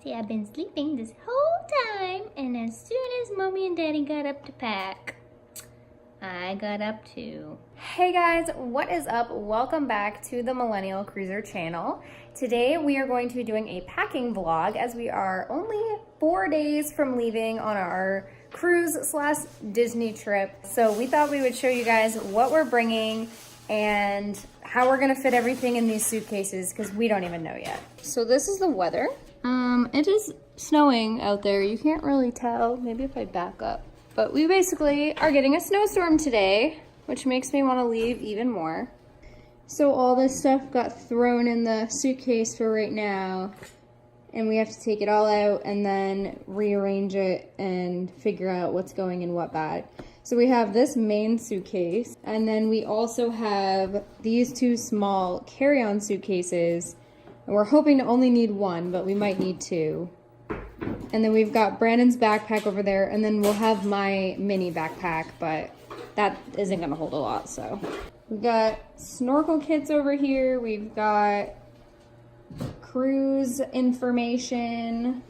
See, I've been sleeping this whole time, and as soon as Mommy and Daddy got up to pack, I got up too. Hey guys, what is up? Welcome back to the Millennial Cruiser channel. Today we are going to be doing a packing vlog as we are only 4 days from leaving on our cruise/Disney trip. So we thought we would show you guys what we're bringing and how we're gonna fit everything in these suitcases because we don't even know yet. So this is the weather. It is snowing out there. You can't really tell. Maybe if I back up. But we basically are getting a snowstorm today, which makes me want to leave even more. So all this stuff got thrown in the suitcase for right now, and we have to take it all out and then rearrange it and figure out what's going in what bag. So we have this main suitcase, and then we also have these two small carry-on suitcases, and we're hoping to only need one, but we might need two. And then we've got Brandon's backpack over there, and then we'll have my mini backpack, but that isn't gonna hold a lot, so. We've got snorkel kits over here. We've got cruise information.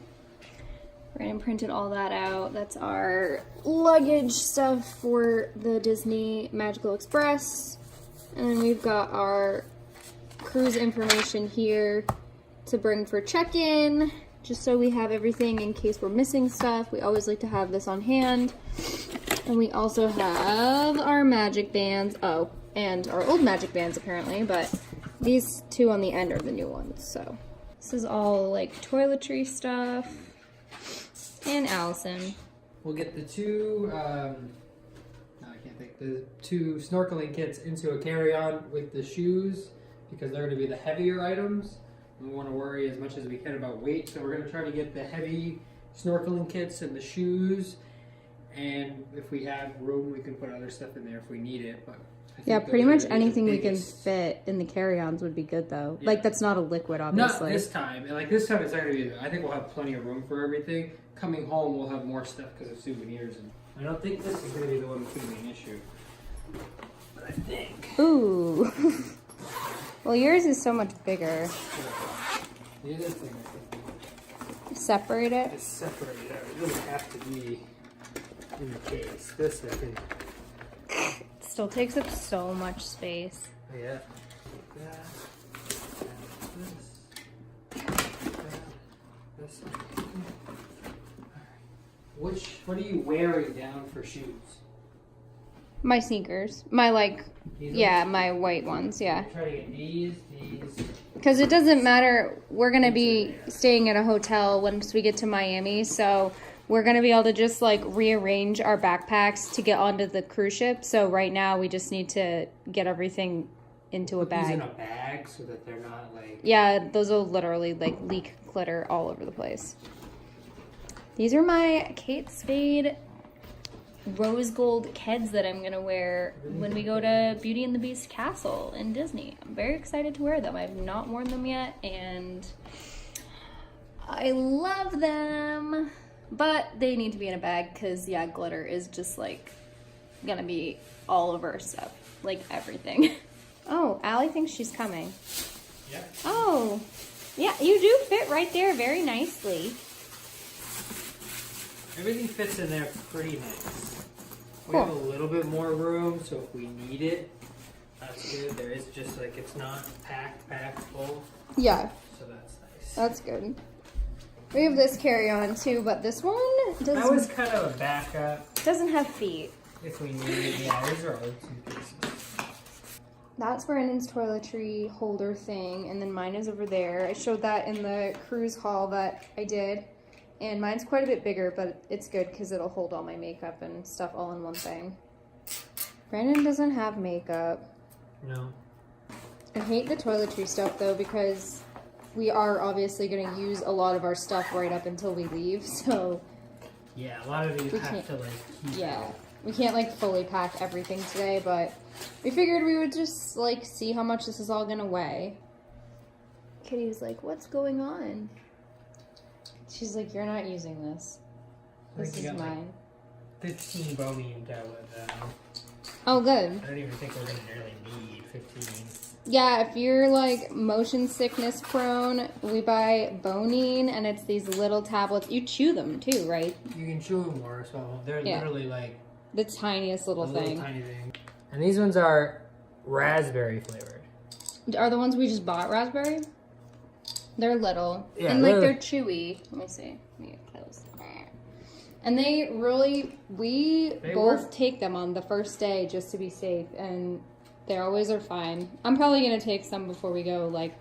Brandon printed all that out. That's our luggage stuff for the Disney Magical Express. And then we've got our cruise information here to bring for check-in, just so we have everything in case we're missing stuff. We always like to have this on hand. And we also have our magic bands. Oh, and our old magic bands apparently, but these two on the end are the new ones. So this is all like toiletry stuff. And Allison. We'll get the two, the two snorkeling kits into a carry-on with the shoes because they're going to be the heavier items. We want to worry as much as we can about weight, so we're going to try to get the heavy snorkeling kits and the shoes, and if we have room we can put other stuff in there if we need it. But yeah, pretty much anything we can fit in the carry-ons would be good though. Yeah. Like that's not a liquid, obviously. Not this time. Like this time it's not going to be, I think we'll have plenty of room for everything. Coming home we'll have more stuff because of souvenirs, and I don't think this is going to be the one that's going to be an issue. But I think. Ooh. Well, yours is so much bigger. The other thing I think separate it? is separate it out. It doesn't have to be in the case. This I think still takes up so much space. yeah. That. This. What are you wearing down for shoes? My sneakers. My my white ones, yeah. Try to get these. Because it doesn't matter, we're going to be staying at a hotel once we get to Miami, so we're going to be able to just like rearrange our backpacks to get onto the cruise ship. So right now we just need to get everything into a bag. These in a bag so that they're not like... Yeah, those will literally like leak glitter all over the place. These are my Kate Spade rose gold Keds that I'm gonna wear when we go to Beauty and the Beast Castle in Disney. I'm very excited to wear them. I've not worn them yet and I love them, but they need to be in a bag because yeah, glitter is just like gonna be all over our stuff, like everything. Oh, Allie thinks she's coming. Yeah. Oh, yeah, you do fit right there very nicely. Everything fits in there pretty nice. We Cool. have a little bit more room, so if we need it, that's good. There is just like, it's not packed full. Yeah. So that's nice. That's good. We have this carry-on too, but this one That was kind of a backup. doesn't have feet. If we need it, yeah, these are old suitcases. That's Brandon's toiletry holder thing, and then mine is over there. I showed that in the cruise haul that I did. And mine's quite a bit bigger, but it's good because it'll hold all my makeup and stuff all in one thing. Brandon doesn't have makeup. No. I hate the toiletry stuff though because we are obviously going to use a lot of our stuff right up until we leave, so... Yeah, a lot of these have to like keep out. We can't like fully pack everything today, but we figured we would just like see how much this is all going to weigh. Kitty was like, what's going on? She's like, you're not using this. This is mine. Like 15 bromine tablets. Oh, good. I don't even think we're going to nearly need 15. Yeah, if you're like motion sickness prone, we buy Bonine, and it's these little tablets. You chew them too, right? You can chew them more, so they're literally like the tiniest little thing. Tiny thing. And these ones are raspberry flavored. Are the ones we just bought raspberry? They're little. Yeah, and like they're chewy. Let me see. Let me get close. And they really, we both take them on the first day just to be safe, and they always are fine. I'm probably going to take some before we go, like,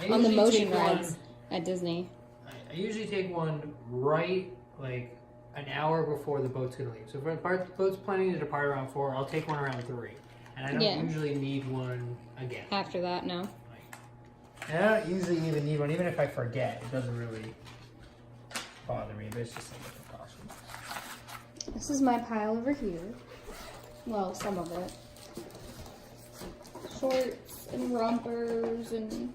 on the motion rides at Disney. I usually take one right, like, an hour before the boat's going to leave. So if the boat's planning to depart around 4, I'll take one around 3. And I don't usually need one again. After that, no. I don't usually even need one, even if I forget. It doesn't really bother me, but it's just like a precaution. This is my pile over here. Well, some of it. Shorts and rompers and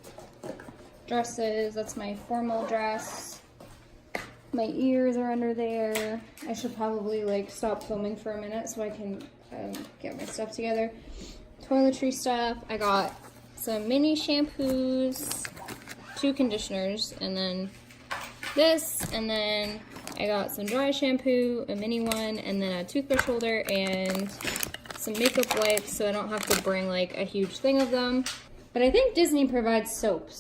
dresses. That's my formal dress. My ears are under there. I should probably like stop filming for a minute so I can get my stuff together. Toiletry stuff. I got some mini shampoos, 2 conditioners, and then this, and then I got some dry shampoo, a mini one, and then a toothbrush holder, and some makeup wipes, so I don't have to bring like a huge thing of them. But I think Disney provides soap,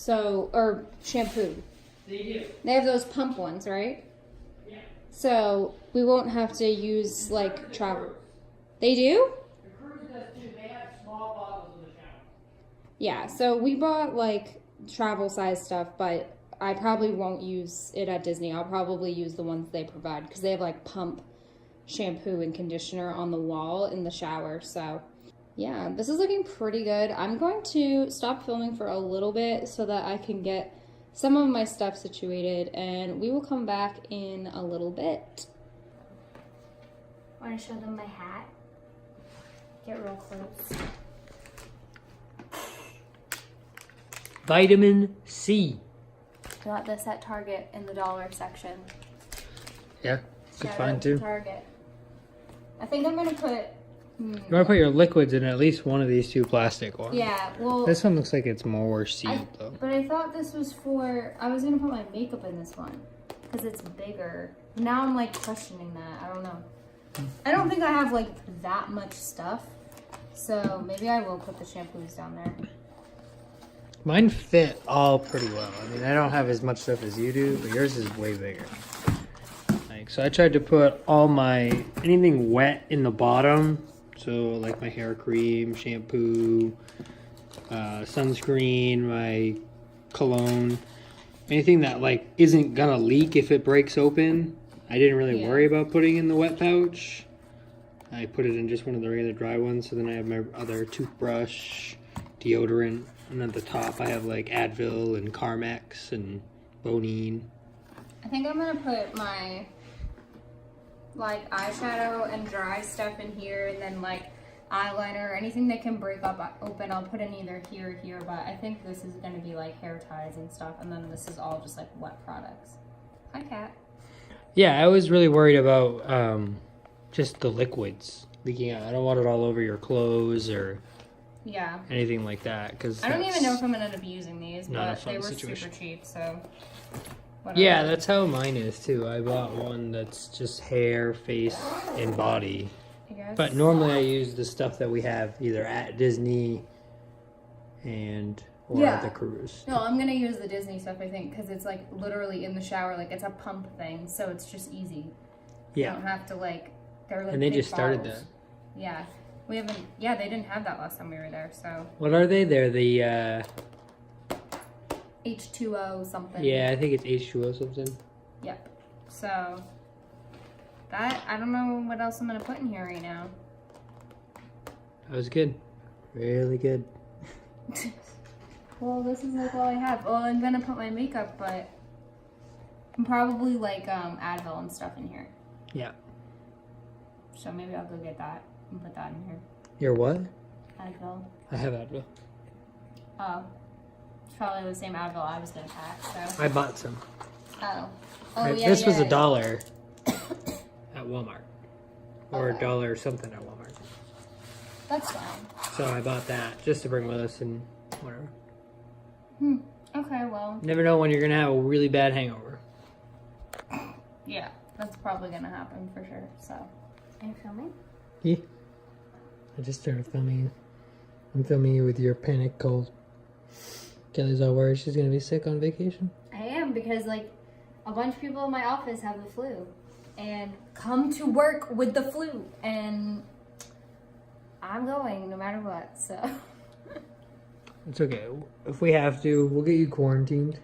or shampoo. They do. They have those pump ones, right? Yeah. So we won't have to use like travel. They do? The cruise does too. They have small bottles in the shower. Yeah, so we bought like travel size stuff, but I probably won't use it at Disney. I'll probably use the ones they provide because they have like pump shampoo and conditioner on the wall in the shower. So yeah, this is looking pretty good. I'm going to stop filming for a little bit so that I can get some of my stuff situated, and we will come back in a little bit. Want to show them my hat? Get real close. Vitamin C. Got this at Target in the dollar section. Yeah, good Shout find out to too. Target. I think I'm gonna put. You want to put your liquids in at least one of these 2 plastic ones. Yeah, well. This one looks like it's more sealed though. But I thought this was for. I was gonna put my makeup in this one because it's bigger. Now I'm like questioning that. I don't know. I don't think I have like that much stuff, so maybe I will put the shampoos down there. Mine fit all pretty well. I mean, I don't have as much stuff as you do, but yours is way bigger. Like, so I tried to put all my, anything wet in the bottom. So like my hair cream, shampoo, sunscreen, my cologne, anything that like isn't gonna leak if it breaks open. I didn't really worry about putting in the wet pouch. I put it in just one of the regular dry ones. So then I have my other toothbrush, deodorant. And at the top, I have like Advil and Carmex and Bonine. I think I'm gonna put my like eyeshadow and dry stuff in here, and then like eyeliner or anything that can break up open. I'll put in either here or here, but I think this is gonna be like hair ties and stuff, and then this is all just like wet products. Hi, Kat. Yeah, I was really worried about just the liquids leaking out. I don't want it all over your clothes or anything like that. Because I don't even know if I'm gonna end up using these, but they were situation. super cheap, so whatever. Yeah, that's how mine is too. I bought one that's just hair, face, and body. I guess. But normally I use the stuff that we have either at Disney or at the cruise. No, I'm gonna use the Disney stuff, I think, because it's like literally in the shower, like it's a pump thing, so it's just easy. Yeah. You don't have to like, they're like And they big just started bottles. that. Yeah. We haven't, they didn't have that last time we were there, so. What are they? They're the, H2O something. yeah, I think it's H2O something. Yep. So, that, I don't know what else I'm gonna put in here right now. That was good. Really good. Well, this is like all I have. Well, I'm gonna put my makeup, but I'm probably like Advil and stuff in here. Yeah. So maybe I'll go get that and put that in here. Your what? Advil. I have Advil. Oh. It's probably the same Advil I was gonna pack, so. I bought some. Oh. Oh, yeah, This was yeah. $1 at Walmart. Or $1 something at Walmart. That's fine. So I bought that just to bring with us, and Whatever. Okay, well. Never know when you're gonna have a really bad hangover. Yeah, that's probably gonna happen for sure. So, are you filming? Yeah. I just started filming. I'm filming you with your panic cold. Kelly's all worried she's gonna be sick on vacation. I am, because like a bunch of people in my office have the flu and come to work with the flu, and I'm going no matter what. So It's okay. If we have to, we'll get you quarantined.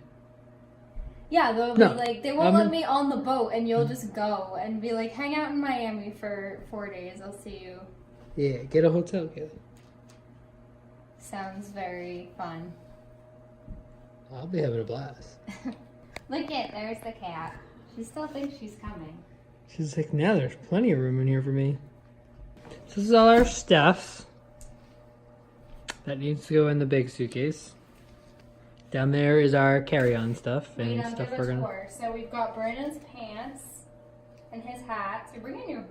yeah, they'll No, be like, they won't let me on the boat, and you'll just go and be like, hang out in Miami for 4 days. I'll see you. Yeah, get a hotel, Kelly. Sounds very fun. I'll be having a blast. Look there's the cat. She still thinks she's coming. She's like, now there's plenty of room in here for me. So this is all our stuff that needs to go in the big suitcase. Down there is our carry-on stuff and Wait, I'll stuff give we're a gonna. tour. So we've got Brandon's pants and his hat. So you're bringing your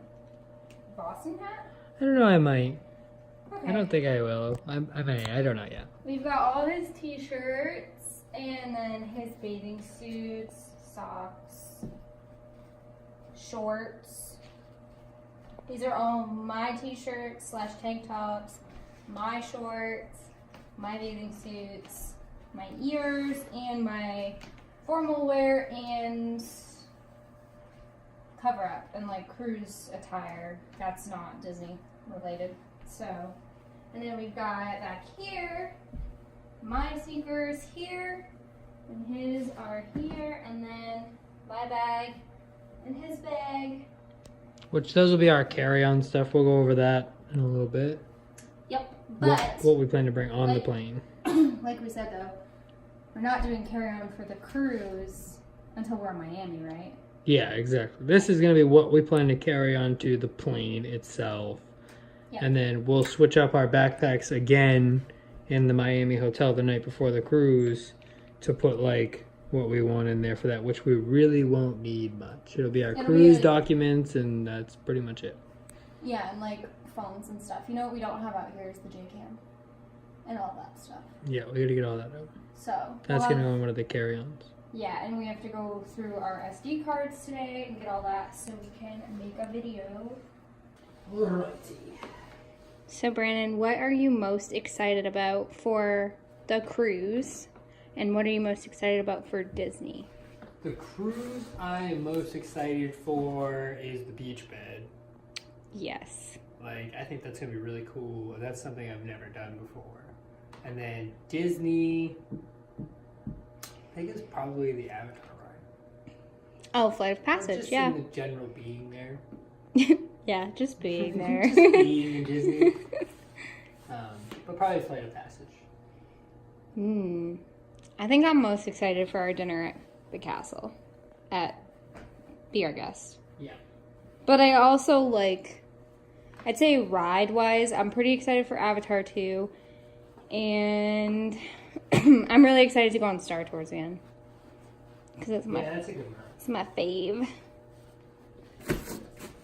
Boston hat? I don't know. I might. Okay. I don't think I will. I don't know yet. We've got all his t-shirts and then his bathing suits, socks, shorts. These are all my t-shirts / tank tops, my shorts, my bathing suits, my ears, and my formal wear and cover up and like cruise attire. That's not Disney related. So, and then we've got back here my sneakers here, and his are here, and then my bag and his bag. Which those will be our carry-on stuff. We'll go over that in a little bit. Yep, but What we plan to bring on the like- plane. like we said though, we're not doing carry-on for the cruise until we're in Miami, right? Yeah, exactly. This is going to be what we plan to carry on to the plane itself. Yeah. And then we'll switch up our backpacks again in the Miami hotel the night before the cruise to put like what we want in there for that, which we really won't need much. It'll be our It'll be cruise like- documents, and that's pretty much it. Yeah, and like phones and stuff. You know what we don't have out here is the J-Cam and all that stuff. Yeah, we got to get all that out. So That's we'll going to have- go on one of the carry-ons. Yeah, and we have to go through our SD cards today and get all that so we can make a video. Alrighty. So Brandon, what are you most excited about for the cruise? And what are you most excited about for Disney? The cruise I am most excited for is the beach bed. Yes. Like, I think that's going to be really cool. That's something I've never done before. And then Disney, I think it's probably the Avatar ride. Oh, Flight of Or Passage, just yeah. in the general being there. Yeah, just being there. Just being in Disney. But probably Flight of Passage. I think I'm most excited for our dinner at the castle. At Be Our Guest. Yeah. But I also like, I'd say ride-wise, I'm pretty excited for Avatar 2. And I'm really excited to go on Star Tours again. Because it's Yeah, that's a good one. it's my fave.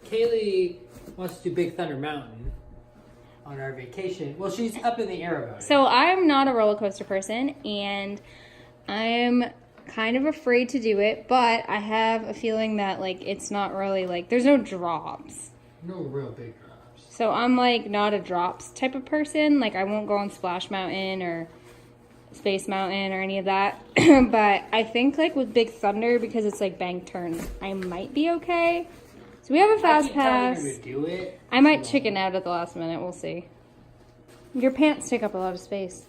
Kaylee wants to do Big Thunder Mountain on our vacation. Well, she's up in the air about it. So I'm not a roller coaster person, and I'm kind of afraid to do it, but I have a feeling that like it's not really like there's no drops. No real big drops. So I'm like not a drops type of person. Like I won't go on Splash Mountain or Space Mountain or any of that. But I think like with Big Thunder, because it's like bank turns, I might be okay. So we have a fast pass. To do it. I might chicken out at the last minute. We'll see. Your pants take up a lot of space.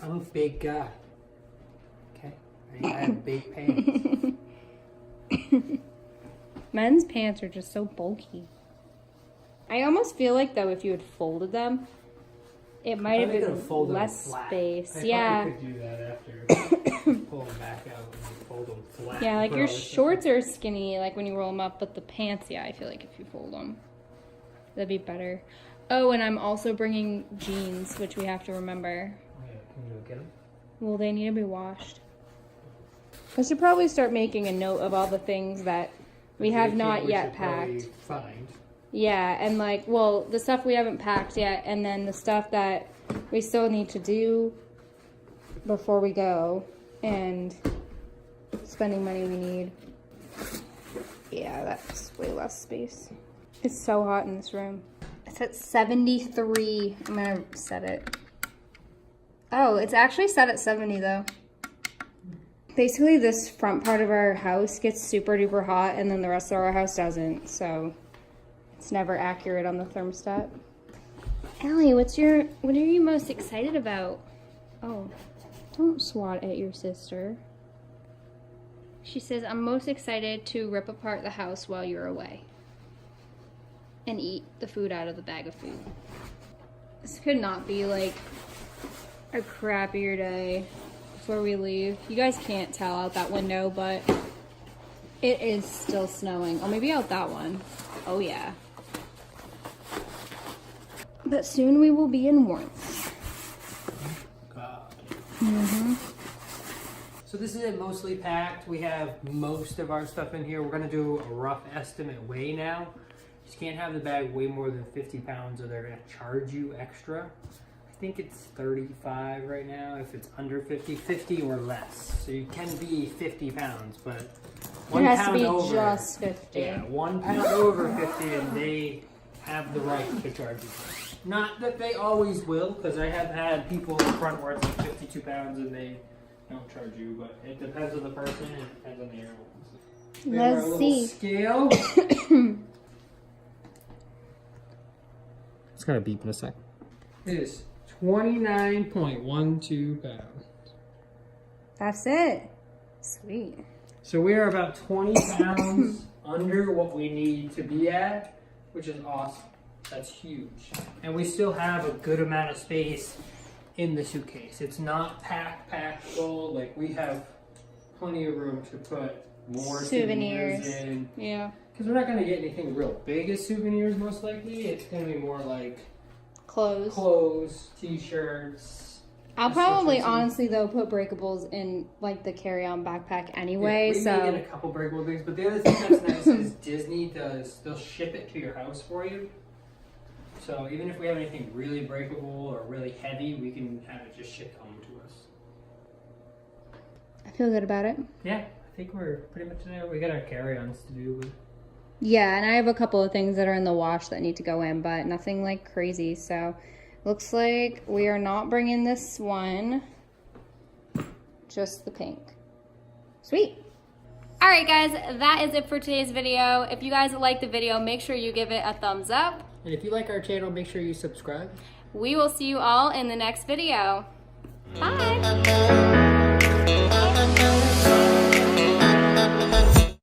I'm a big guy. Okay? I have big pants. Men's pants are just so bulky. I almost feel like though if you had folded them, it might have been less space. I probably could do that after pull them back out and fold them flat. Yeah, like Put your all this stuff shorts are skinny like when you roll them up, but the pants, yeah, I feel like if you fold them, that'd be better. Oh, and I'm also bringing jeans, which we have to remember. Yeah, can you go get them? Well, they need to be washed. I should probably start making a note of all the things that we have not yet packed. Find. Yeah, and like, well, the stuff we haven't packed yet, and then the stuff that we still need to do before we go, and spending money we need. Yeah, that's way less space. It's so hot in this room. It's at 73. I'm gonna set it. Oh, it's actually set at 70 though. Basically, this front part of our house gets super duper hot, and then the rest of our house doesn't, so it's never accurate on the thermostat. Allie, what are you most excited about? Oh, don't swat at your sister. She says, I'm most excited to rip apart the house while you're away and eat the food out of the bag of food. This could not be like a crappier day before we leave. You guys can't tell out that window, but it is still snowing. Oh, maybe out that one. Oh yeah. But soon we will be in warmth. God. Mm-hmm. So this is it mostly packed. We have most of our stuff in here. We're gonna do a rough estimate weigh now. You just can't have the bag weigh more than 50 pounds or they're gonna charge you extra. I think it's 35 right now. If it's under 50, 50 or less. So you can be 50 pounds, but It has to be just 50. Yeah, 1 pound over 50 and they have the right to charge you. Not that they always will, because I have had people in front where it's like 52 pounds and they don't charge you, but it depends on the person and it depends on the airlines. We have our little scale. It's gonna beep in a sec. It is 29.12 pounds. That's it. Sweet. So we are about 20 pounds under what we need to be at, which is awesome. That's huge. And we still have a good amount of space in the suitcase. It's not packed full. Like, we have plenty of room to put more souvenirs in. Yeah. Because we're not going to get anything real big as souvenirs, most likely. It's going to be more like clothes, t-shirts. I'll probably, honestly, though, put breakables in, like, the carry-on backpack anyway, yeah, we may get a couple breakable things, but the other thing that's nice is Disney they'll ship it to your house for you. So even if we have anything really breakable or really heavy, we can have it just shipped home to us. I feel good about it. Yeah, I think we're pretty much there. We got our carry-ons to do. But... yeah, and I have a couple of things that are in the wash that need to go in, but nothing like crazy. So looks like we are not bringing this one, just the pink. Sweet. All right, guys, that is it for today's video. If you guys like the video, make sure you give it a thumbs up. And if you like our channel, make sure you subscribe. We will see you all in the next video. Bye.